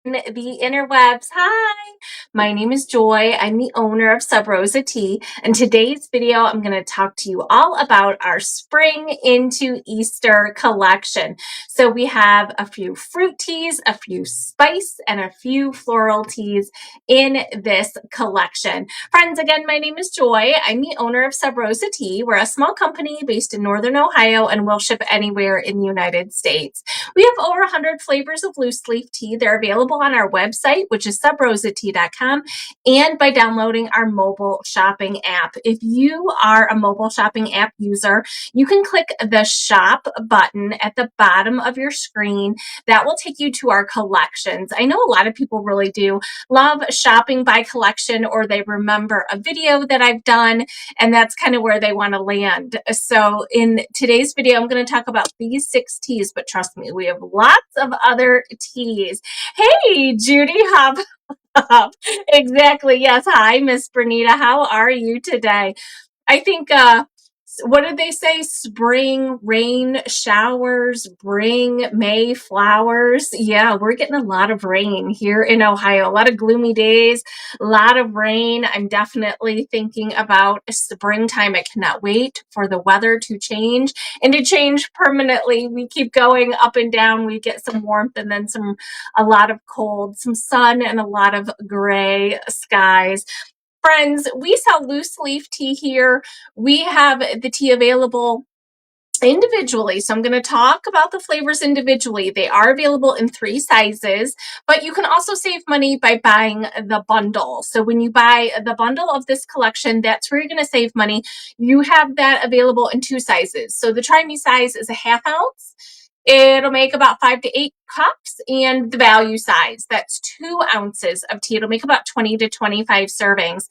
The interwebs. Hi, my name is Joy. I'm the owner of Sub Rosa Tea, and today's video I'm going to talk to you all about our spring into Easter collection. So we have a few fruit teas, a few spice, and a few floral teas in this collection. Friends, again, my name is Joy. I'm the owner of Sub Rosa Tea. We're a small company based in Northern Ohio, and we'll ship anywhere in the United States. We have over 100 flavors of loose leaf tea. They're available on our website, which is subrosatea.com, and by downloading our mobile shopping app. If you are a mobile shopping app user, you can click the shop button at the bottom of your screen. That will take you to our collections. I know a lot of people really do love shopping by collection, or they remember a video that I've done, and that's kind of where they want to land. So in today's video, I'm going to talk about these 6 teas, but trust me, we have lots of other teas. Hey, Judy Hop. Exactly. Yes. Hi, Miss Bernita. How are you today? I think, what did they say? Spring rain showers bring May flowers. Yeah, we're getting a lot of rain here in Ohio. A lot of gloomy days, a lot of rain. I'm definitely thinking about springtime. I cannot wait for the weather to change and to change permanently. We keep going up and down. We get some warmth and then a lot of cold, some sun, and a lot of gray skies. Friends, we sell loose leaf tea here. We have the tea available individually. So I'm going to talk about the flavors individually. They are available in 3 sizes, but you can also save money by buying the bundle. So when you buy the bundle of this collection, that's where you're going to save money. You have that available in 2 sizes. So the Try Me size is a 1/2 ounce. It'll make about 5 to 8 cups, and the value size, that's 2 ounces of tea. It'll make about 20 to 25 servings.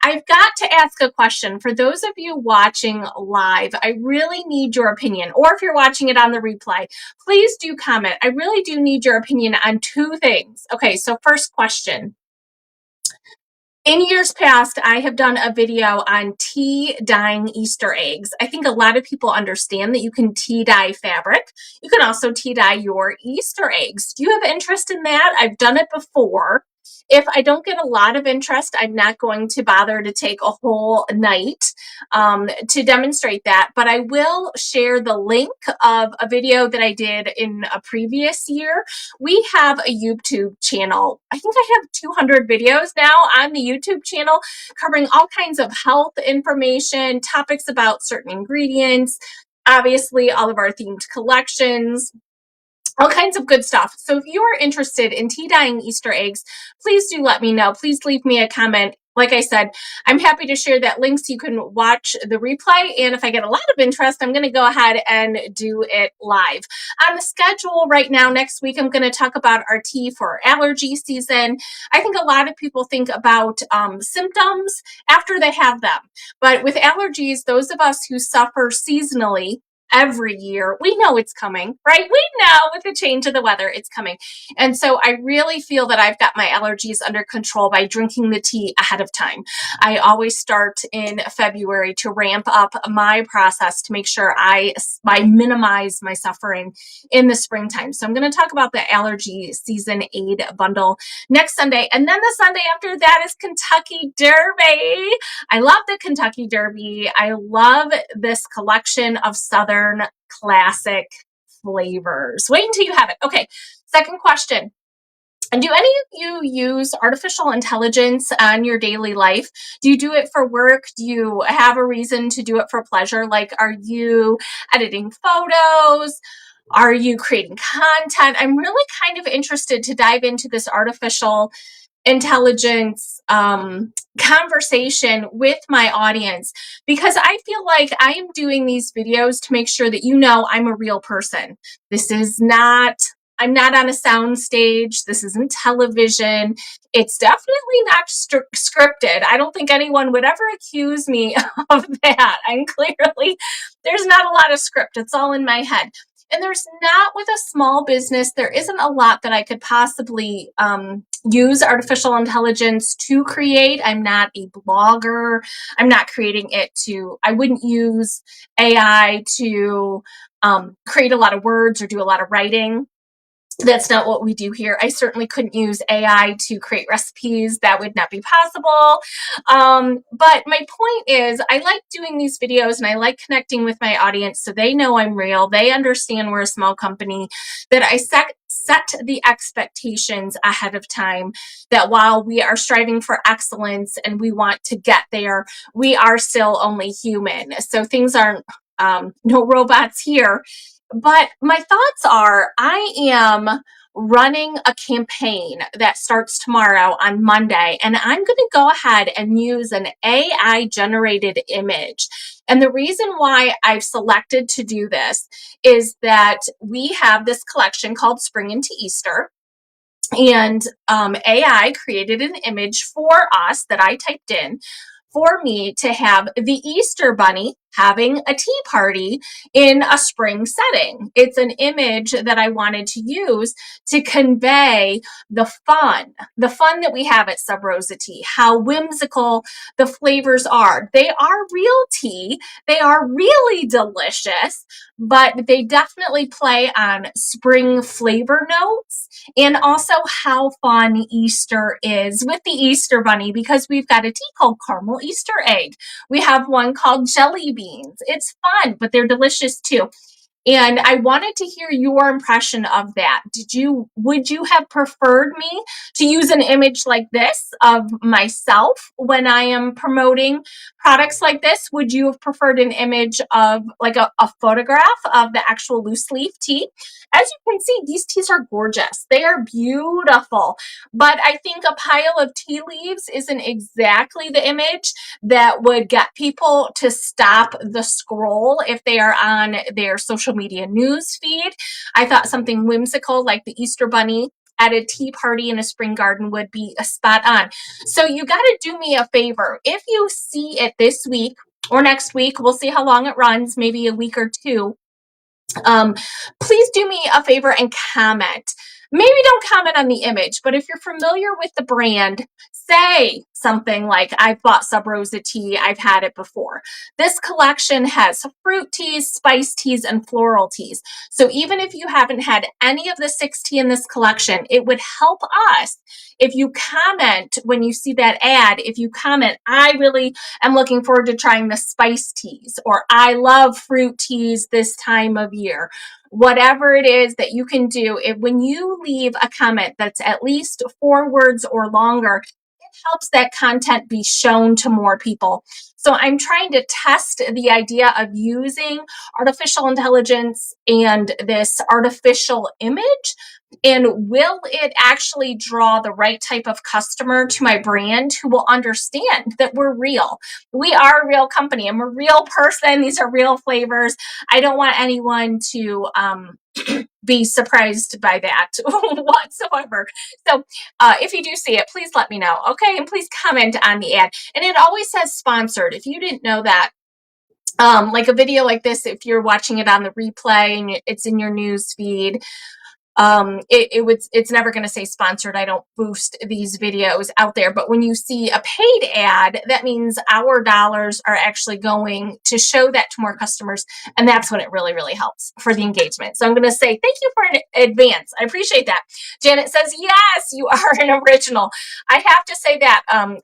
I've got to ask a question. For those of you watching live, I really need your opinion, or if you're watching it on the replay, please do comment. I really do need your opinion on 2 things. Okay, so first question. In years past, I have done a video on tea dyeing Easter eggs. I think a lot of people understand that you can tea dye fabric. You can also tea dye your Easter eggs. Do you have interest in that? I've done it before. If I don't get a lot of interest, I'm not going to bother to take a whole night to demonstrate that, but I will share the link of a video that I did in a previous year. We have a YouTube channel. I think I have 200 videos now on the YouTube channel covering all kinds of health information, topics about certain ingredients, obviously all of our themed collections, all kinds of good stuff. So if you are interested in tea dyeing Easter eggs, please do let me know. Please leave me a comment. Like I said, I'm happy to share that link so you can watch the replay. And if I get a lot of interest, I'm going to go ahead and do it live. On the schedule right now, next week, I'm going to talk about our tea for allergy season. I think a lot of people think about symptoms after they have them. But with allergies, those of us who suffer seasonally, every year, we know it's coming, right? We know with the change of the weather, it's coming. And so I really feel that I've got my allergies under control by drinking the tea ahead of time. I always start in February to ramp up my process to make sure I minimize my suffering in the springtime. So I'm going to talk about the allergy season aid bundle next Sunday. And then the Sunday after that is Kentucky Derby. I love the Kentucky Derby. I love this collection of Southern classic flavors. Wait until you have it. Okay, second question. And do any of you use artificial intelligence on your daily life? Do you do it for work? Do you have a reason to do it for pleasure? Like, are you editing photos? Are you creating content? I'm really kind of interested to dive into this artificial intelligence conversation with my audience, because I feel like I am doing these videos to make sure that you know I'm a real person. This is not, I'm not on a sound stage. This isn't television. It's definitely not scripted. I don't think anyone would ever accuse me of that. I'm clearly, there's not a lot of script. It's all in my head. And there's not, with a small business, there isn't a lot that I could possibly use artificial intelligence to create. I'm not a blogger. I'm not creating it to, I wouldn't use AI to create a lot of words or do a lot of writing. That's not what we do here. I certainly couldn't use AI to create recipes. That would not be possible. But my point is, I like doing these videos and I like connecting with my audience so they know I'm real. They understand we're a small company, that I set the expectations ahead of time, that while we are striving for excellence and we want to get there, we are still only human. So things aren't, no robots here. But my thoughts are, I am running a campaign that starts tomorrow on Monday, and I'm going to go ahead and use an AI generated image. And the reason why I've selected to do this is that we have this collection called Spring into Easter. And AI created an image for us that I typed in for me to have the Easter Bunny having a tea party in a spring setting. It's an image that I wanted to use to convey the fun that we have at Sub Rosa Tea, how whimsical the flavors are. They are real tea, they are really delicious, but they definitely play on spring flavor notes, and also how fun Easter is with the Easter Bunny, because we've got a tea called Caramel Easter Egg. We have one called Jelly Beans. It's fun, but they're delicious too. And I wanted to hear your impression of that. Would you have preferred me to use an image like this of myself when I am promoting products like this? Would you have preferred an image of like a photograph of the actual loose leaf tea? As you can see, these teas are gorgeous. They are beautiful. But I think a pile of tea leaves isn't exactly the image that would get people to stop the scroll if they are on their social media news feed. I thought something whimsical like the Easter Bunny at a tea party in a spring garden would be a spot on. So you got to do me a favor. If you see it this week or next week, we'll see how long it runs, maybe a week or two. Please do me a favor and comment. Maybe don't comment on the image, but if you're familiar with the brand, say something like, I've bought Sub Rosa tea, I've had it before. This collection has fruit teas, spice teas, and floral teas. So even if you haven't had any of the 6 tea in this collection, it would help us if you comment when you see that ad. If you comment, I really am looking forward to trying the spice teas, or I love fruit teas this time of year. Whatever it is that you can do, when you leave a comment that's at least 4 words or longer, it helps that content be shown to more people. So I'm trying to test the idea of using artificial intelligence and this artificial image. And will it actually draw the right type of customer to my brand who will understand that we're real? We are a real company. I'm a real person. These are real flavors. I don't want anyone to be surprised by that whatsoever. So if you do see it, please let me know. Okay. And please comment on the ad. And it always says sponsored. If you didn't know that, like a video like this, if you're watching it on the replay and it's in your news feed, it's never going to say sponsored. I don't boost these videos out there, but when you see a paid ad, that means our dollars are actually going to show that to more customers, and that's when it really, really helps for the engagement. So I'm going to say thank you for an advance. I appreciate that. Janet says, yes, you are an original. I have to say that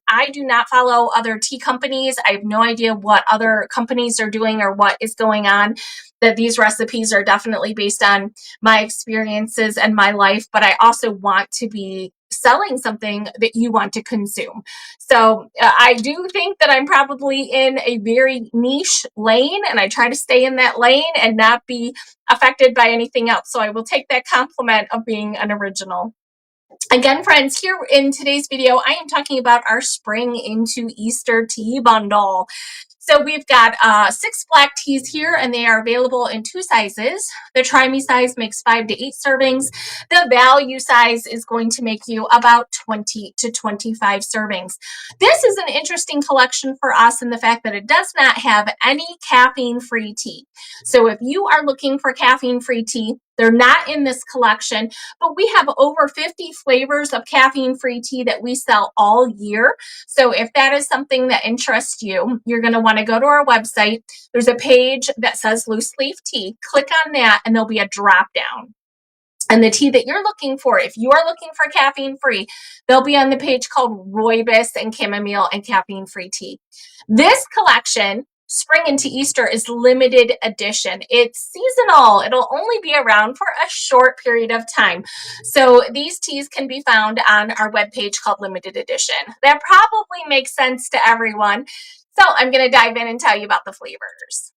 I do not follow other tea companies. I have no idea what other companies are doing or what is going on. That these recipes are definitely based on my experiences and my life, but I also want to be selling something that you want to consume. So I do think that I'm probably in a very niche lane, and I try to stay in that lane and not be affected by anything else. So I will take that compliment of being an original. Again, friends, here in today's video, I am talking about our Spring into Easter tea bundle. So we've got 6 black teas here, and they are available in 2 sizes. The Try Me size makes 5 to 8 servings. The value size is going to make you about 20 to 25 servings. This is an interesting collection for us in the fact that it does not have any caffeine-free tea. So if you are looking for caffeine-free tea, they're not in this collection, but we have over 50 flavors of caffeine-free tea that we sell all year. So if that is something that interests you, you're going to want to go to our website. There's a page that says loose leaf tea. Click on that, and there'll be a drop down. And the tea that you're looking for, if you are looking for caffeine-free, they'll be on the page called Rooibos and Chamomile and Caffeine-Free Tea. This collection, Spring into Easter, is limited edition. It's seasonal. It'll only be around for a short period of time. So these teas can be found on our webpage called Limited Edition. That probably makes sense to everyone. So I'm going to dive in and tell you about the flavors.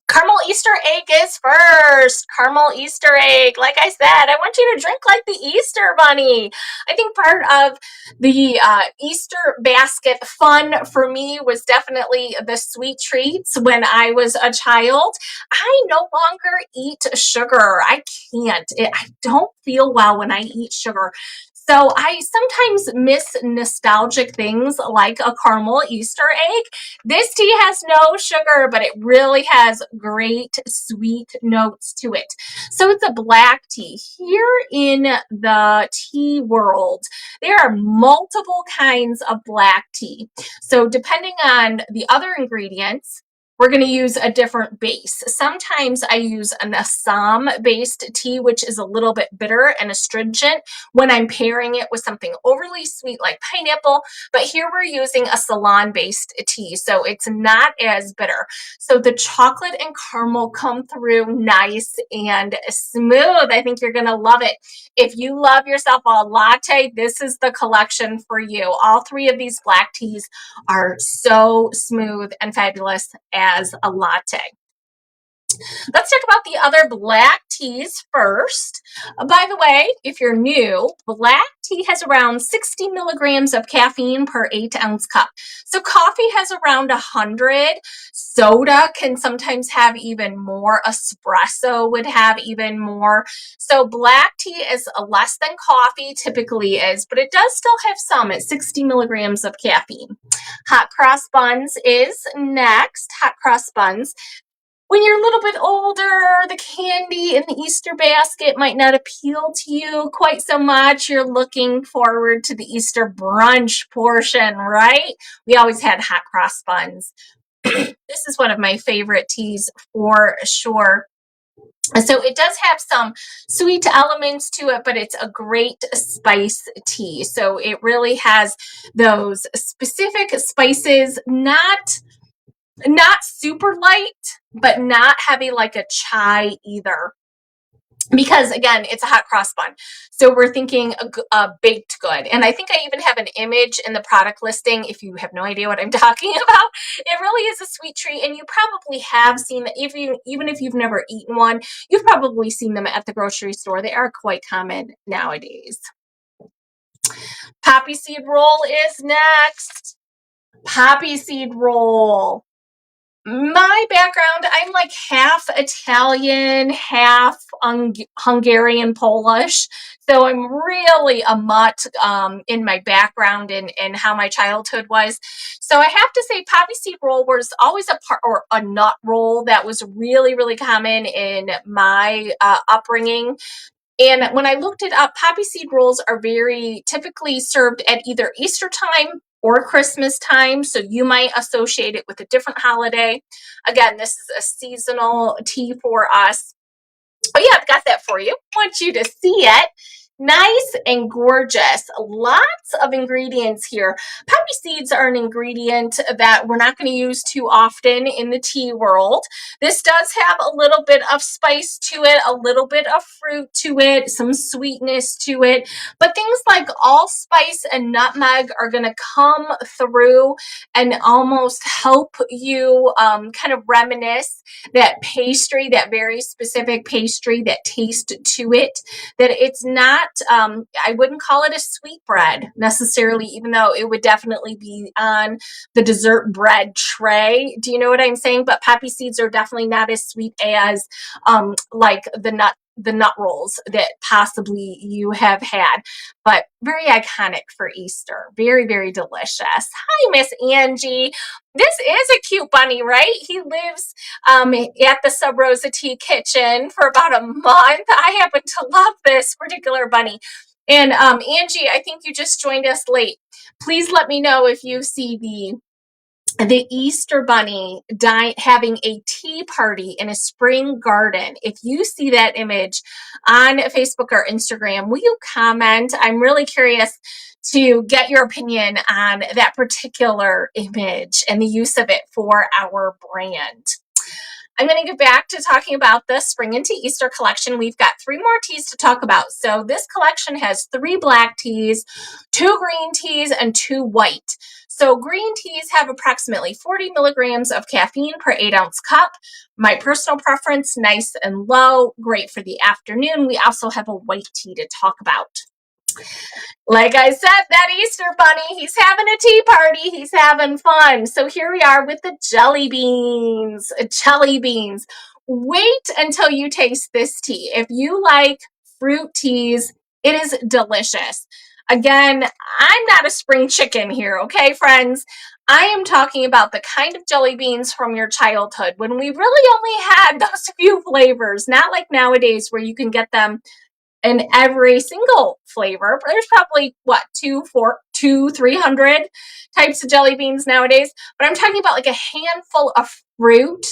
Caramel Easter egg is first. Caramel Easter egg. Like I said, I want you to drink like the Easter bunny. I think part of the Easter basket fun for me was definitely the sweet treats when I was a child. I no longer eat sugar. I can't. I don't feel well when I eat sugar. So I sometimes miss nostalgic things like a caramel Easter egg. This tea has no sugar, but it really has great sweet notes to it. So it's a black tea. Here in the tea world, there are multiple kinds of black tea. So depending on the other ingredients, we're going to use a different base. Sometimes I use an Assam-based tea, which is a little bit bitter and astringent when I'm pairing it with something overly sweet like pineapple. But here we're using a Ceylon-based tea, so it's not as bitter. So the chocolate and caramel come through nice and smooth. I think you're going to love it. If you love yourself a latte, this is the collection for you. All three of these black teas are so smooth and fabulous as a latte. Let's talk about the other black teas first. By the way, if you're new, black tea has around 60 milligrams of caffeine per 8-ounce cup. So coffee has around 100. Soda can sometimes have even more. Espresso would have even more. So black tea is less than coffee typically is, but it does still have some at 60 milligrams of caffeine. Hot cross buns is next. Hot cross buns. When you're a little bit older, the candy in the Easter basket might not appeal to you quite so much. You're looking forward to the Easter brunch portion, right? We always had hot cross buns. This is one of my favorite teas for sure. So it does have some sweet elements to it, but it's a great spice tea. So it really has those specific spices, not super light, but not heavy like a chai either. Because again, it's a hot cross bun. So we're thinking a baked good. And I think I even have an image in the product listing if you have no idea what I'm talking about. It really is a sweet treat. And you probably have seen that even if you've never eaten one, you've probably seen them at the grocery store. They are quite common nowadays. Poppy seed roll is next. Poppy seed roll. My background, I'm like half Italian, half Hungarian Polish. So I'm really a mutt in my background and how my childhood was. So I have to say poppy seed roll was always a nut roll that was really, really common in my upbringing. And when I looked it up, poppy seed rolls are very typically served at either Easter time or Christmas time. So you might associate it with a different holiday. Again, this is a seasonal tea for us. But yeah, I've got that for you. I want you to see it. Nice and gorgeous. Lots of ingredients here. Poppy seeds are an ingredient that we're not going to use too often in the tea world. This does have a little bit of spice to it, a little bit of fruit to it, some sweetness to it. But things like allspice and nutmeg are going to come through and almost help you kind of reminisce that pastry, that very specific pastry, that taste to it, that it's not I wouldn't call it a sweet bread necessarily, even though it would definitely be on the dessert bread tray. Do you know what I'm saying? But poppy seeds are definitely not as sweet as like the nut rolls that possibly you have had, but very iconic for Easter. Very, very delicious. Hi, Miss Angie. This is a cute bunny, right? He lives at the Sub Rosa Tea Kitchen for about a month. I happen to love this particular bunny. And Angie, I think you just joined us late. Please let me know if you see the the Easter Bunny having a tea party in a spring garden. If you see that image on Facebook or Instagram, will you comment? I'm really curious to get your opinion on that particular image and the use of it for our brand. I'm going to get back to talking about the Spring into Easter collection. We've got 3 more teas to talk about. So this collection has 3 black teas, 2 green teas, and 2 white. So green teas have approximately 40 milligrams of caffeine per 8-ounce cup. My personal preference, nice and low, great for the afternoon. We also have a white tea to talk about. Like I said, that Easter Bunny, he's having a tea party. He's having fun. So here we are with the jelly beans. Jelly beans. Wait until you taste this tea. If you like fruit teas, it is delicious. Again, I'm not a spring chicken here, okay, friends? I am talking about the kind of jelly beans from your childhood when we really only had those few flavors, not like nowadays where you can get them in every single flavor. There's probably 300 types of jelly beans nowadays, but I'm talking about like a handful of fruit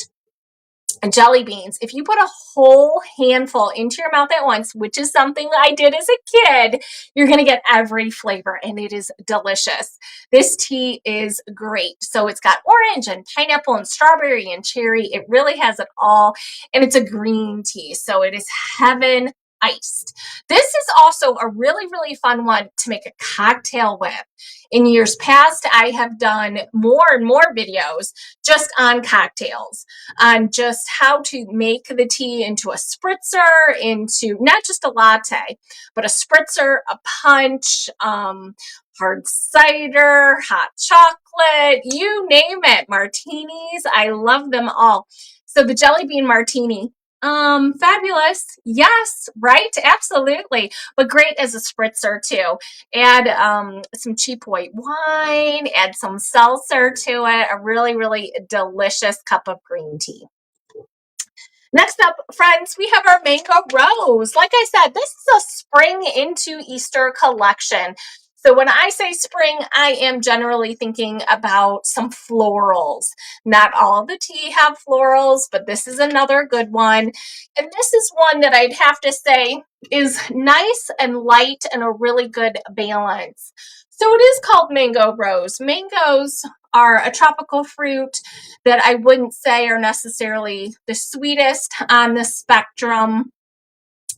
jelly beans. If you put a whole handful into your mouth at once, which is something I did as a kid, you're going to get every flavor, and it is delicious. This tea is great. So it's got orange and pineapple and strawberry and cherry. It really has it all, and it's a green tea, so it is heaven iced. This is also a really, really fun one to make a cocktail with. In years past, I have done more and more videos just on cocktails, on just how to make the tea into a spritzer, into not just a latte, but a spritzer, a punch, hard cider, hot chocolate, you name it, martinis. I love them all. So the jelly bean martini, fabulous. Yes, right? Absolutely. But great as a spritzer too. Add some cheap white wine, add some seltzer to it. A really, really delicious cup of green tea. Next up, friends, we have our Mango Rose. Like I said, this is a spring into Easter collection. So when I say spring, I am generally thinking about some florals. Not all of the tea have florals, but this is another good one. And this is one that I'd have to say is nice and light and a really good balance. So it is called Mango Rose. Mangoes are a tropical fruit that I wouldn't say are necessarily the sweetest on the spectrum.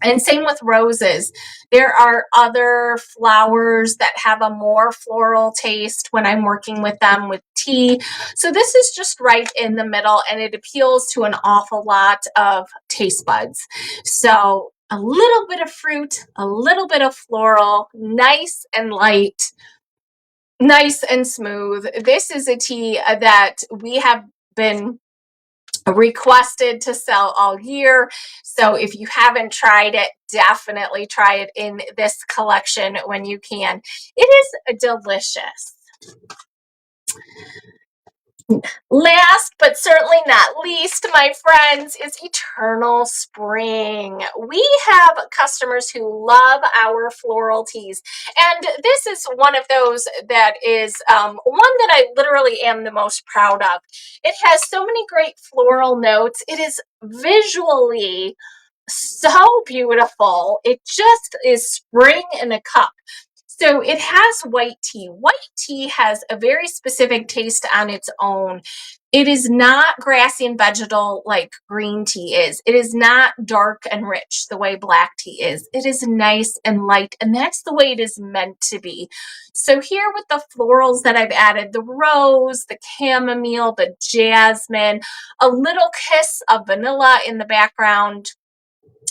And same with roses. There are other flowers that have a more floral taste when I'm working with them with tea. So this is just right in the middle, and it appeals to an awful lot of taste buds. So a little bit of fruit, a little bit of floral, nice and light, nice and smooth. This is a tea that we have been requested to sell all year. So if you haven't tried it, definitely try it in this collection when you can. It is delicious. Last but certainly not least, my friends, is Eternal Spring. We have customers who love our floral teas, and this is one of those that is one that I literally am the most proud of. It has so many great floral notes. It is visually so beautiful. It just is spring in a cup. So it has white tea. White tea has a very specific taste on its own. It is not grassy and vegetal like green tea is. It is not dark and rich the way black tea is. It is nice and light, and that's the way it is meant to be. So here with the florals that I've added, the rose, the chamomile, the jasmine, a little kiss of vanilla in the background.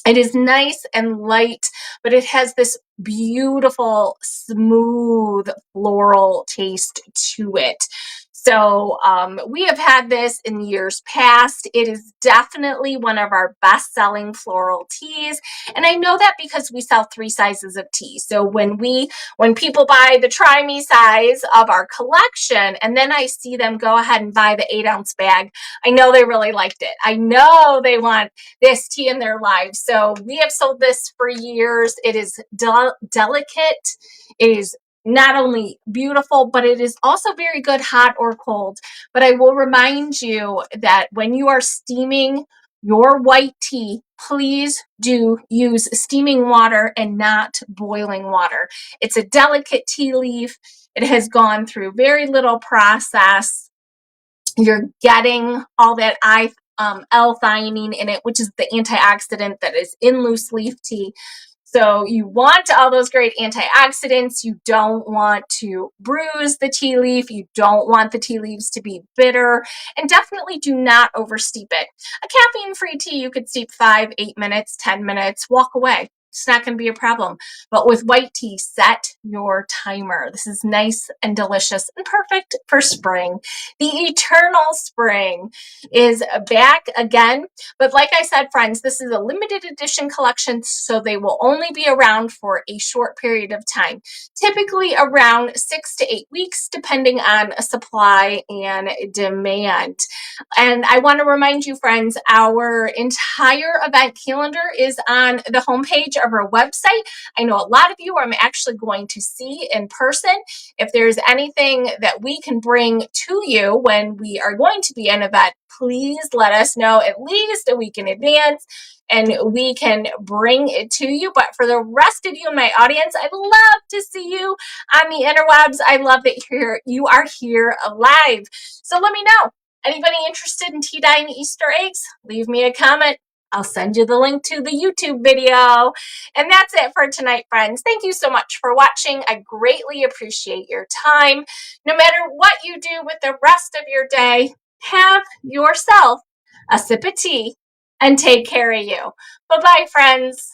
It is nice and light, but it has this beautiful, smooth floral taste to it. So we have had this in years past. It is definitely one of our best-selling floral teas. And I know that because we sell 3 sizes of tea. So when people buy the Try Me size of our collection, and then I see them go ahead and buy the 8-ounce bag, I know they really liked it. I know they want this tea in their lives. So we have sold this for years. It is delicate. It is not only beautiful, but it is also very good hot or cold. But I will remind you that when you are steaming your white tea, please do use steaming water and not boiling water. It's a delicate tea leaf. It has gone through very little process. You're getting all that L-theanine in it, which is the antioxidant that is in loose leaf tea. So you want all those great antioxidants. You don't want to bruise the tea leaf. You don't want the tea leaves to be bitter, and definitely do not oversteep it. A caffeine-free tea, you could steep 5, 8 minutes, 10 minutes, walk away. It's not going to be a problem. But with white tea, set your timer. This is nice and delicious and perfect for spring. The Eternal Spring is back again. But like I said, friends, this is a limited edition collection, so they will only be around for a short period of time, typically around 6 to 8 weeks, depending on supply and demand. And I want to remind you, friends, our entire event calendar is on the homepage of our website. I know a lot of you I'm actually going to see in person. If there's anything that we can bring to you when we are going to be an event, please let us know at least a week in advance, and we can bring it to you. But for the rest of you in my audience, I'd love to see you on the interwebs. I love that you are here live. So let me know. Anybody interested in tea dyeing Easter eggs? Leave me a comment. I'll send you the link to the YouTube video. And that's it for tonight, friends. Thank you so much for watching. I greatly appreciate your time. No matter what you do with the rest of your day, have yourself a sip of tea and take care of you. Bye-bye, friends.